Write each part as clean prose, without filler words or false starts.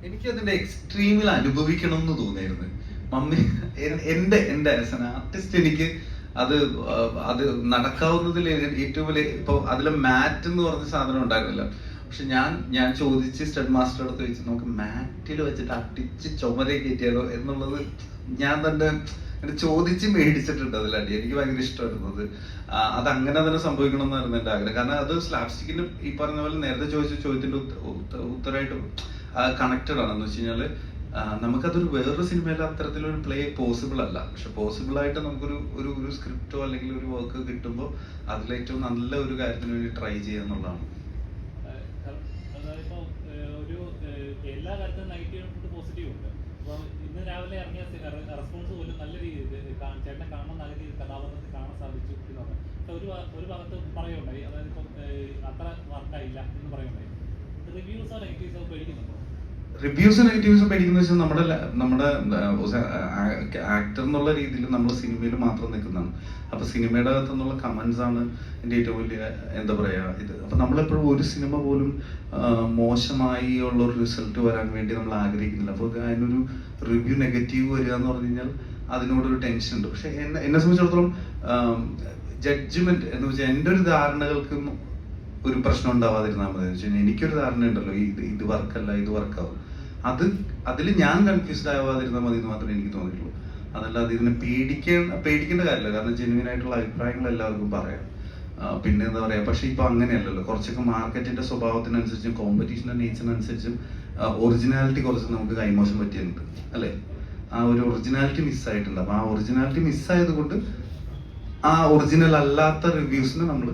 എനിക്ക് അതിന്റെ എക്സ്ട്രീമിൽ അനുഭവിക്കണം എന്ന് തോന്നിയിരുന്നു. മമ്മി എന്റെ ആസ് എൻ ആർട്ടിസ്റ്റ് എനിക്ക് അത് അത് നടക്കാവുന്നതിൽ ഏറ്റവും വലിയ ഇപ്പൊ അതിലെ മാറ്റ് എന്ന് പറഞ്ഞ സാധനം ഉണ്ടായിരുന്നില്ല. പക്ഷെ ഞാൻ ചോദിച്ച് സ്റ്റഡ് മാസ്റ്റർ അടുത്ത് വെച്ച് നമുക്ക് മാറ്റിൽ വെച്ചിട്ട് അടിച്ച് ചുമരെ കയറ്റിയാലോ എന്നുള്ളത് ഞാൻ തന്നെ ചോദിച്ച് മേടിച്ചിട്ടുണ്ട് അതിലടി. എനിക്ക് ഭയങ്കര ഇഷ്ടമായിരുന്നത് അത് അങ്ങനെ തന്നെ സംഭവിക്കണം എന്നായിരുന്നു എന്റെ ആഗ്രഹം. കാരണം അത് സ്ലാപ്സ്റ്റിക്കിന് ഈ പറഞ്ഞ പോലെ നേരത്തെ ചോദിച്ച ചോദ്യത്തിന്റെ ഉത്തരമായിട്ട് കണക്റ്റഡ് ആണെന്ന് വെച്ച് കഴിഞ്ഞാല് നമുക്കതൊരു വേറൊരു സിനിമയിൽ അത്തരത്തിലൊരു പ്ലേ പോസിബിൾ അല്ല. പക്ഷെ പോസിബിൾ ആയിട്ട് നമുക്കൊരു ഒരു ഒരു സ്ക്രിപ്റ്റോ അല്ലെങ്കിൽ ഒരു വർക്ക് കിട്ടുമ്പോൾ അതിലേറ്റവും നല്ല ഒരു കാര്യത്തിന് വേണ്ടി ട്രൈ ചെയ്യുക എന്നുള്ളതാണ്. എല്ലാ കാര്യത്തിലും നെഗറ്റീവ് ഉണ്ട്, പോസിറ്റീവ് ഉണ്ട്. അപ്പോൾ ഇന്ന് രാവിലെ ഇറങ്ങിയ റെസ്പോൺസ് പോലും നല്ല രീതിയിൽ ചേട്ടനെ കാണാൻ നല്ല രീതിയിൽ കഥാപാത്രത്തിൽ കാണാൻ സാധിച്ചു എന്ന് പറഞ്ഞു. പക്ഷെ ഒരു ഭാഗത്ത് പറയുണ്ടായി, അതായത് ഇപ്പം അത്ര വർക്കായില്ല എന്ന് പറയുണ്ടായി. റിവ്യൂസോ നെഗറ്റീവ്സോ പേടിക്കുന്നുണ്ടോ? റിവ്യൂസ് നെഗറ്റീവ്സ് പേടിക്കുന്ന വെച്ചാൽ നമ്മുടെ ആക്ടർ എന്നുള്ള രീതിയിൽ നമ്മൾ സിനിമയിൽ മാത്രം നിൽക്കുന്നതാണ്. അപ്പൊ സിനിമയുടെ അകത്ത് നിന്നുള്ള കമന്റ്സ് ആണ് എൻ്റെ ഏറ്റവും വലിയ എന്താ പറയാ ഇത്. അപ്പൊ നമ്മളെപ്പോഴും ഒരു സിനിമ പോലും മോശമായി ഉള്ള ഒരു റിസൾട്ട് വരാൻ വേണ്ടി നമ്മൾ ആഗ്രഹിക്കുന്നില്ല. അപ്പോൾ അതിനൊരു റിവ്യൂ നെഗറ്റീവ് വരിക എന്ന് പറഞ്ഞു കഴിഞ്ഞാൽ അതിനോടൊരു ടെൻഷൻ ഉണ്ട്. പക്ഷെ എന്നെ സംബന്ധിച്ചിടത്തോളം ജഡ്ജ്മെന്റ് എന്ന് വെച്ചാൽ എൻ്റെ ഒരു ധാരണകൾക്ക് ഒരു പ്രശ്നം ഉണ്ടാവാതിരുന്നാൽ മതി. എന്ന് വെച്ച് കഴിഞ്ഞാൽ എനിക്കൊരു ധാരണ ഉണ്ടല്ലോ, ഇത് വർക്കല്ല, ഇത് വർക്കാവും. അതിൽ ഞാൻ കൺഫ്യൂസ്ഡ് ആവാതിരുന്നാൽ മതി എന്ന് മാത്രമേ എനിക്ക് തോന്നിയിട്ടുള്ളൂ. അതല്ലാതെ ഇതിനെ പേടിക്കേണ്ട കാര്യമില്ല. കാരണം ജെന്യുവൻ ആയിട്ടുള്ള അഭിപ്രായങ്ങൾ എല്ലാവർക്കും പറയാം. പിന്നെ എന്താ പറയാ, പക്ഷെ ഇപ്പൊ അങ്ങനെയല്ലല്ലോ. കുറച്ചൊക്കെ മാർക്കറ്റിന്റെ സ്വഭാവത്തിനനുസരിച്ചും കോമ്പറ്റീഷന്റെ നേച്ചറിനനുസരിച്ചും ഒറിജിനാലിറ്റി കുറച്ച് നമുക്ക് കൈമോശം പറ്റിയിട്ടുണ്ട് അല്ലെ. ആ ഒരു ഒറിജിനാലിറ്റി മിസ്സായിട്ടുണ്ട്. അപ്പൊ ആ ഒറിജിനാലിറ്റി മിസ്സായത് കൊണ്ട് ആ ഒറിജിനൽ അല്ലാത്ത റിവ്യൂസിനെ നമ്മൾ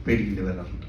പേടിക്കേണ്ടി വരാറുണ്ട്.